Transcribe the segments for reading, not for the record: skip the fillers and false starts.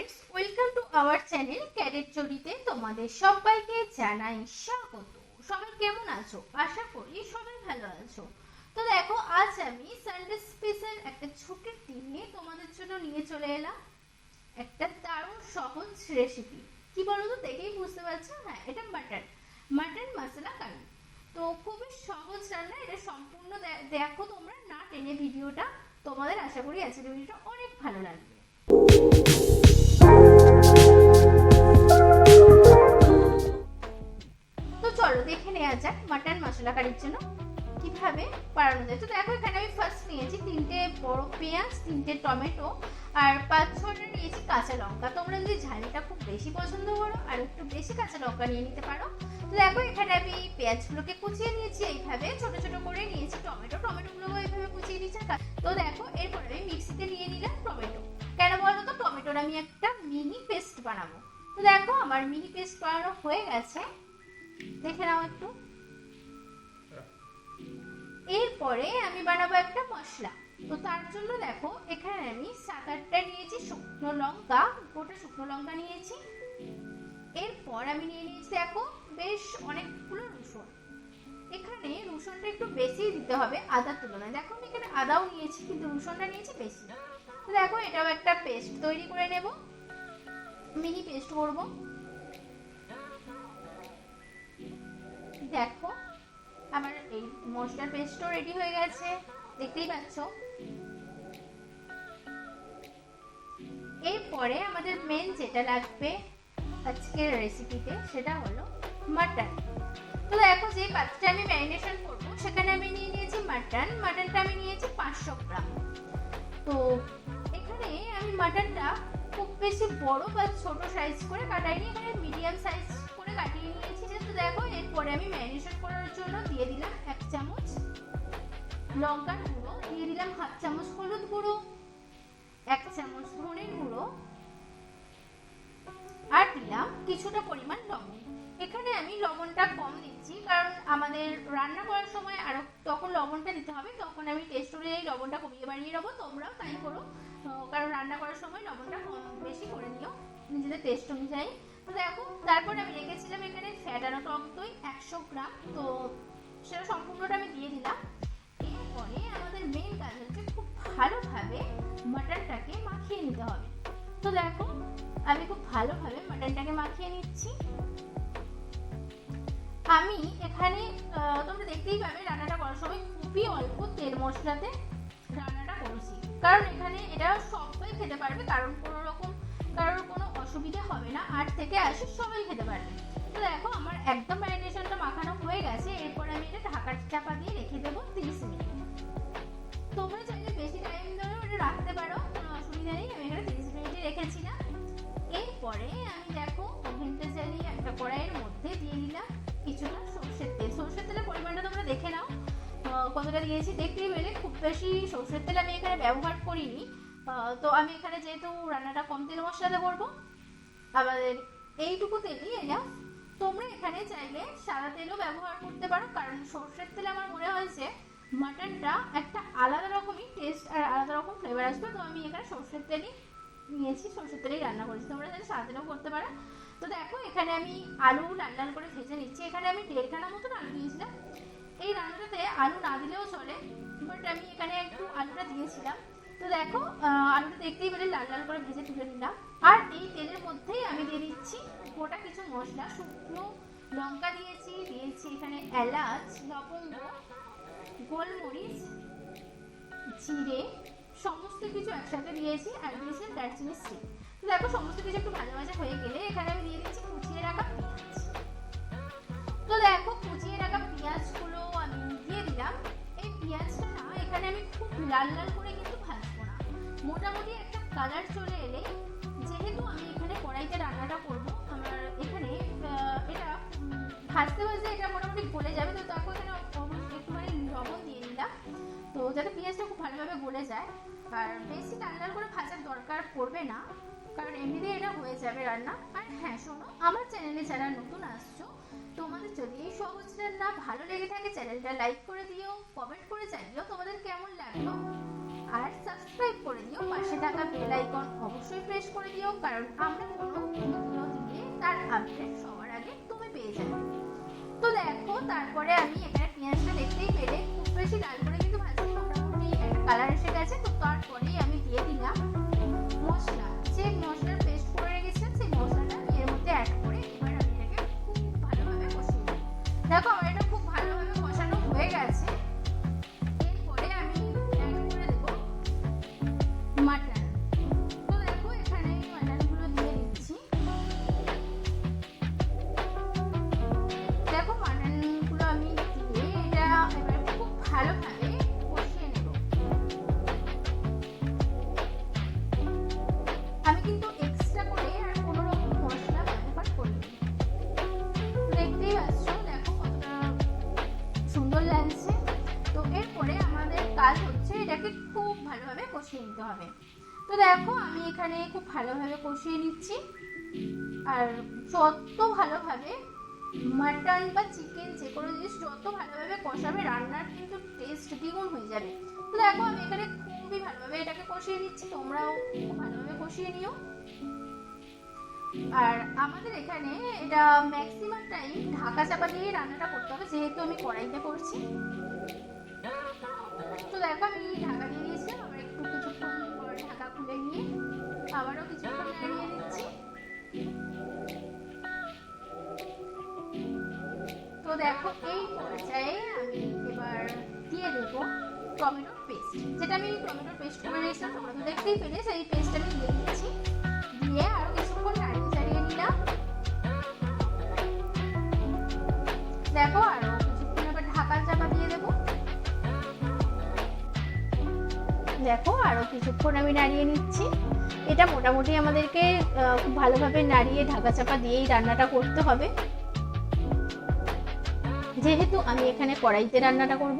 Friends, welcome to our channel cadet চরিতে তোমাদের সবাইকে জানাই স্বাগত। সবাই কেমন আছো? আশা করি সবাই ভালো আছো। তো দেখো, আজ আমি সানডে স্পেশাল একটা ছুটির দিনে তোমাদের জন্য নিয়ে চলে এলাম একটা দারুণ সহজ রেসিপি। কি বলো তো, দেখেই বুঝতে পারছো? হ্যাঁ, এটা মাটন মশলা কারি। তো খুবই সহজ রান্না, এটা সম্পূর্ণ দেখো তোমরা, না টেনে ভিডিওটা। তোমাদের আশা করি আজকের ভিডিওটা অনেক ভালো লাগবে। তো চলো দেখে নেওয়া যাক মাটন মশলা কারির জন্য কিভাবে বানানো যায়। তো দেখো, এখানে আমি ফার্স্ট নিয়েছি 3টে বড় পেঁয়াজ, 3টে টমেটো আর 5-6টা নিয়েছি কাঁচা লঙ্কা। তোমরা যদি ঝালটা খুব বেশি পছন্দ করো আর একটু বেশি কাঁচা লঙ্কা নিয়ে নিতে পারো। তো দেখো, এখানে আমি পেঁয়াজগুলোকে কুচিয়ে নিয়েছি, এইভাবে ছোট ছোট করে নিয়েছি। টমেটোগুলোকে এইভাবে কুচিয়ে নিয়েছি। তো দেখো, এরপরে আমি মিক্সিতে নিয়ে নিলাম টমেটো। কেন বলো তো, টমেটোর আমি একটা মিনি পেস্ট বানাবো। তো দেখো, আমার মিনি পেস্ট বানানো হয়ে গেছে, দেখে নাও একটু। এরপরে আমি বানাবো একটা মশলা। তো তার জন্য দেখো, এখানে আমি 7-8টা নিয়েছি শুকনো লঙ্কা, গোটা শুকনো লঙ্কা নিয়েছি। এরপর আমি নিয়ে নিয়েছি দেখো বেশ অনেকগুলো রসুন। এখানে রসুনটা একটু বেশি দিতে হবে আদার তুলনায়। দেখো, আমি এখানে আদাও নিয়েছি, কিন্তু রসুনটা নিয়েছি বেশি। তো দেখো, এটাও একটা পেস্ট তৈরি করে নেব, মিনি পেস্ট করব। দেখো, আমার এই মশলার পেস্টও রেডি হয়ে গেছে, দেখতেই পাচ্ছ। এরপরে আমাদের মেন যেটা লাগবে আজকের রেসিপিতে, সেটা হলো মাটন। তো দেখো, যে পাত্রে আমি ম্যারিনেশন করব সেখানে আমি নিয়ে নিয়েছি মাটনটা আমি নিয়েছি 500 গ্রাম। তো এখানে আমি মাটনটা খুব বেশি বড় বা ছোট সাইজ করে কাটাইনি, এখানে মিডিয়াম সাইজ করে কাটিয়ে নিয়েছি। তো দেখো, এরপরে আমি ম্যারিনেশন করার জন্য দিয়ে দিলাম 1 চামচ লঙ্কার গুঁড়ো, দিয়ে দিলাম 1/2 চামচ হলুদ গুঁড়ো, 1 চামচ ধনের গুঁড়ো, আর দিলাম কিছুটা পরিমাণ লবণ। এখানে আমি লবণটা কম দিচ্ছি, কারণ আমাদের রান্না করার সময় আরো তখন লবণটা দিতে হবে, তখন আমি টেস্ট অনুযায়ী লবণটা কমিয়ে বাড়িয়ে নেবো। তোমরাও তাই করো, কারণ রান্না করার সময় লবণটা কম বেশি করে নিও নিজেদের টেস্ট অনুযায়ী। তো দেখো, তারপর আমি রেখেছিলাম এখানে ফ্যাটানো টক দই 100 গ্রাম, তো সেটা সম্পূর্ণটা আমি দিয়ে দিলাম। এরপরে আমাদের মেন কাজ হচ্ছে খুব ভালোভাবে মাটনটাকে মাখিয়ে নিতে হবে। তো দেখো, আমি খুব ভালোভাবে মাটনটাকে মাখিয়ে নিচ্ছি। আমি এখানে তোমরা দেখতেই পাবে রান্নাটা করার সময় খুবই অল্প তেল মশলাতে রান্নাটা করছি, কারণ এখানে এটা সবাই খেতে পারবে, কারণ কারোর কোনো অসুবিধা হবে না, 8 থেকে 80 সবাই খেতে পারবে। তো দেখো, আমার একদম ম্যারিনেশনটা মাখানো হয়ে গেছে। এরপর আমি এটা ঢাকা চাপা দিয়ে রেখে দেবো 30 মিনিট। তোমরা চাইলে বেশি টাইম ধরে ওটা রাখতে পারো, কোনো অসুবিধা নেই। আমি এখানে 30 মিনিটে রেখেছিলাম। এরপরে আমি দেখো ওভেনটা জ্বালিয়ে একটা কড়াইয়ের মধ্যে দিয়ে দিলাম কিছুটা সরষের তেল। সরষের তেলের পরিমাণটা তোমরা দেখে নাও কতটা দিয়েছি, দেখতেই পেলে। খুব বেশি সরষের তেল আমি এখানে ব্যবহার করিনি, তো আমি এখানে যেহেতু রান্নাটা কম তেল মশলাতে করবো, আমাদের এইটুকু তেলই এনাফ। তোমরা এখানে চাইলে সাদা তেলও ব্যবহার করতে পারো, কারণ সরষের তেলে আমার মনে হয়েছে মাটনটা একটা আলাদা রকমই টেস্ট আর আলাদা রকম ফ্লেভার আসবে। তো আমি এখানে সরষের তেলই নিয়েছি, সরষের তেলেই রান্না করেছি। তোমরা চাইলে সাদা তেলও করতে পারো। তো দেখো, এখানে আমি আলু লাল লাল করে ভেজে নিচ্ছি। এখানে আমি 1.5 খানা মতন আলু দিয়েছিলাম। এই রান্নাটাতে আলু না দিলেও চলে, বাট আমি এখানে একটু আলুটা দিয়েছিলাম। তো দেখো, আলুটা দেখতেই পেলে লাল লাল করে ভেজে তুলে নিলাম। আর এই তেলের মধ্যেই আমি দিয়ে দিচ্ছি গোটা কিছু মশলা। শুকনো লঙ্কা দিয়েছি এখানে এলাচ, লবঙ্গ, গোলমরিচ, জিরে, সমস্ত কিছু একসাথে দিয়েছি, আর দিয়েছি দারচিনি স্টিক। তো দেখো, সমস্ত কিছু একটু ভাজা ভাজা হয়ে গেলে এখানে আমি দিয়ে দিচ্ছি কুচিয়ে রাখা পেঁয়াজ। তো দেখো, কুচিয়ে রাখা পেঁয়াজগুলো আমি দিয়ে দিলাম। এই পেঁয়াজটা না এখানে আমি খুব লাল লাল করে কিন্তু ভাজবো না, মোটামুটি একটা কালার চলে এলে, যেহেতু আমি এখানে কড়াইতে রান্নাটা করব, আমার এখানে এটা ভাজতে ভাজতে এটা মোটামুটি গলে যাবে। তো দেখো, এখানে একটুখানি লবণ দিয়ে দিলাম, তো যাতে পেঁয়াজটা খুব ভালোভাবে গলে যায়। আর বেশি লাল লাল করে ভাজার দরকার পড়বে না, কারণ এমনিতেই এটা হয়ে যাবে রান্না। আর হ্যাঁ শোনো, আমার চ্যানেলে যারা নতুন আসছো, তোমাদের যদি এই সহজ রান্না ভালো লেগে থাকে, চ্যানেলটা লাইক করে দিও, কমেন্ট করে জানিও তোমাদের কেমন লাগলো। আর সাবস্ক্রাইব করে দিও, পাশে থাকা বেল আইকন অবশ্যই প্রেস করে দিও, কারণ আমরা কোনো ভিডিও দিলে তার আপডেট সবার আগে তুমি পেয়ে যাবে। তো দেখো তারপরে আমি এখানে পেঁয়াজটা দেখতেই পেলে খুব বেশি লাল করে কিন্তু ভাজি, মোটামুটি একটা কালার এসে গেছে। তো তারপরেই আমি দিয়ে দিলাম মশলা, যে মশলার পেস্ট করে রেখেছিলাম সেই মশলাটা আমি এর মধ্যে অ্যাড করে এবার আমি এটাকে খুব ভালোভাবে কষিয়ে নেব। দেখো আমার এটা খুব ভালোভাবে কষানো হয়ে গেছে। এরপরে আমি অ্যাড করে দেবো মাটন। তো দেখো এখানে মাটনগুলো দিয়ে দিচ্ছি। দেখো মাটনগুলো আমি দিয়ে এটা এবার খুব ভালোভাবে কষিয়ে নেব। আমি কিন্তু এক্সট্রা করে আর কোনো রকম মশলা ব্যবহার করিনি। দেখতেই পাচ্ছ দেখো কতটা সুন্দর লাগছে। তো এরপরে আমাদের কাজ হচ্ছে এটাকে খুব ভালোভাবে কষিয়ে নিতে হবে। তো দেখো আমি এখানে খুব ভালোভাবে কষিয়ে নিচ্ছি। আর যত ভালোভাবে মাটন বা চিকেন যে কোনো জিনিস যত ভালোভাবে কষাবে রান্নার কিন্তু টেস্ট দ্বিগুণ হয়ে যাবে। তো দেখো আমি এখানে খুবই ভালোভাবে এটাকে কষিয়ে নিচ্ছি, তোমরাও খুব ভালোভাবে কষিয়ে নিও। আর আমাদের এখানে এটা ম্যাক্সিমাম টাইম ঢাকা চাপা দিয়ে রান্নাটা করতে হবে, যেহেতু আমি কড়াইতে করছি। তো দেখো আমি ঢাকা দিয়ে দিয়েছিলাম, আবার একটু কিছুক্ষণ পর ঢাকা খুলে নিয়ে আবারও কিছুক্ষণ নাড়িয়ে দিচ্ছি। তো দেখো এই পর্যায়ে আমি এবার দিয়ে দেবো টমেটোর পেস্ট, যেটা আমি টমেটোর পেস্ট করে রেখেছিলাম, তোমরা তো দেখতেই পেলে সেই পেস্ট আমি দিয়ে দিচ্ছি। দিয়ে আরো কিছুক্ষণ নাড়িয়ে চাড়িয়ে নিলাম। দেখো আরো কিছুক্ষণ আবার ঢাকা চাপা দিয়ে দেবো। দেখো আরো কিছুক্ষণ আমি নাড়িয়ে নিচ্ছি। এটা মোটামুটি আমাদেরকে খুব ভালোভাবে নাড়িয়ে ঢাকা চাপা দিয়েই রান্নাটা করতে হবে, যেহেতু আমি এখানে কড়াইতে রান্নাটা করব।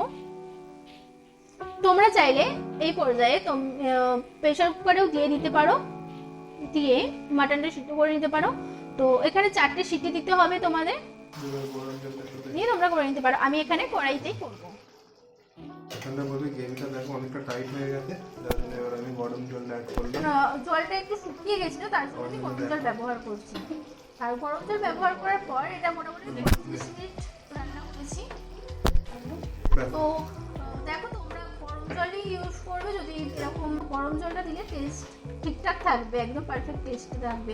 তোমরা চাইলে এই পর্যায়ে প্রেসার কুকারেও দিয়ে দিতে পারো, দিয়ে মাটনটা সিদ্ধ করে নিতে পারো। তো এখানে 4টে সিটি দিতে হবে তোমাদের, দিয়ে তোমরা করে নিতে পারো। আমি এখানে কড়াইতেই করবো। এখানটা বলি গ্রেভিটা দেখো অনেকটা টাইট হয়ে গেছে, যার জন্য এবার আমি গরম জল অ্যাড করলাম। জলটা একটু শুকিয়ে গেছিল, তার জন্য আমি গরম জল ব্যবহার করছি। আর গরম জল ব্যবহার করার পর এটা মোটামুটি 30 মিনিট রান্না করেছি। তো দেখো তোমরা গরম জলই ইউজ করবে, যদি এরকম গরম জলটা দিলে টেস্ট ঠিকঠাক থাকবে, একদম পারফেক্ট টেস্ট থাকবে।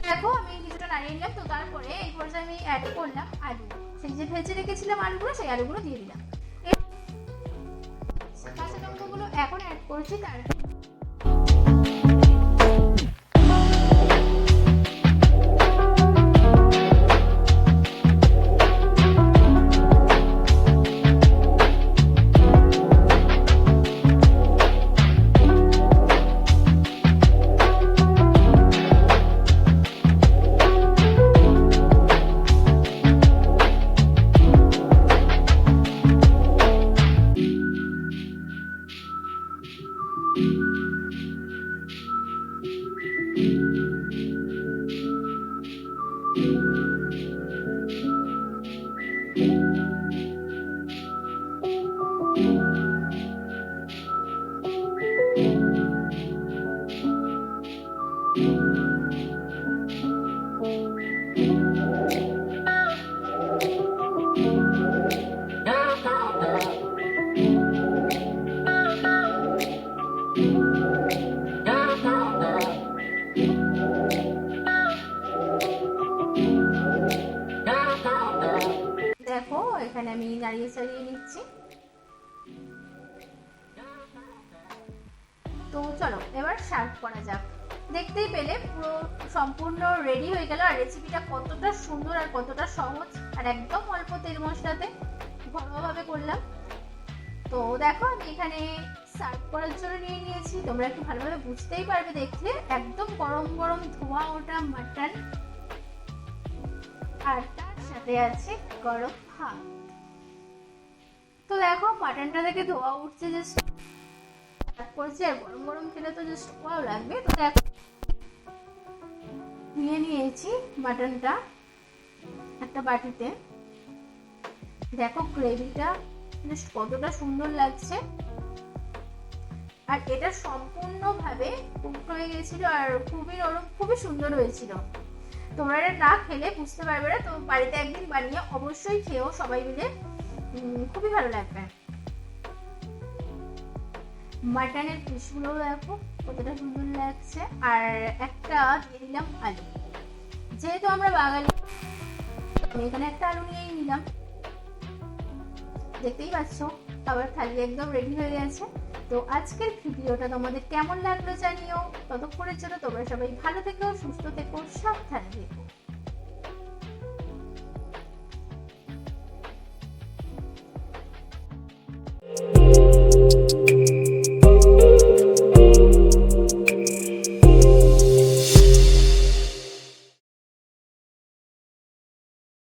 দেখো আমি কিছুটা নাড়িয়ে নিলাম। তো তারপরে এই পর্যায়ে আমি অ্যাড করলাম আলু, সেই যে ভেজে রেখেছিলাম আলুগুলো, সেই আলুগুলো দিয়ে দিলাম। কাঁচা লঙ্কাগুলো এখন অ্যাড করছি। দেখো এখানে আমি নাড়িয়ে চাড়িয়ে নিচ্ছি। তো চলো এবার সার্ভ করা যাক। দেখতেই পেলে পুরো সম্পূর্ণ রেডি হয়ে গেল। আর রেসিপিটা কতটা সুন্দর আর কতটা সহজ, আর একদম অল্প তেল মশলাতে ঘরোয়াভাবে করলাম। তো দেখো আমি এখানে সার্ভ করার জন্য নিয়ে নিয়েছি। তোমরা একটু ভালোভাবে বুঝতেই পারবে দেখলে, একদম গরম গরম ধোয়া ওঠা মাটন, আর তার সাথে আছে গরম ভাত। তো দেখো মাটনটা থেকে ধোয়া উঠছে, জাস্ট করছি, আর গরম গরম খেলে তো জাস্ট ওয়াও লাগবে। তো দেখো নিয়ে নিয়েছি মাটনটা একটা বাটিতে। দেখো গ্রেভিটা জাস্ট কতটা সুন্দর লাগছে। আর এটা সম্পূর্ণভাবে কুক হয়ে গেছিল আর খুবই নরম, খুবই সুন্দর হয়েছিল। তোমরা এটা না খেলে বুঝতে পারবে না, তো বাড়িতে একদিন বানিয়ে অবশ্যই খেও সবাই মিলে, খুবই ভালো লাগবে। মাটনের পিসগুলো দেখো কতটা সুন্দর লাগছে। আর একটা দিয়ে দিলাম আলু, যেহেতু আমরা বাঙালি আমি এখানে একটা আলু নিয়েই নিলাম। দেখতেই পাচ্ছ আবার থালি একদম রেডি হয়ে গেছে। তো আজকের ভিডিওটা তোমাদের কেমন লাগলো জানিও। ততক্ষণের জন্য তোমরা সবাই ভালো থেকো, সুস্থ থেকো, সাবধানে থেকো।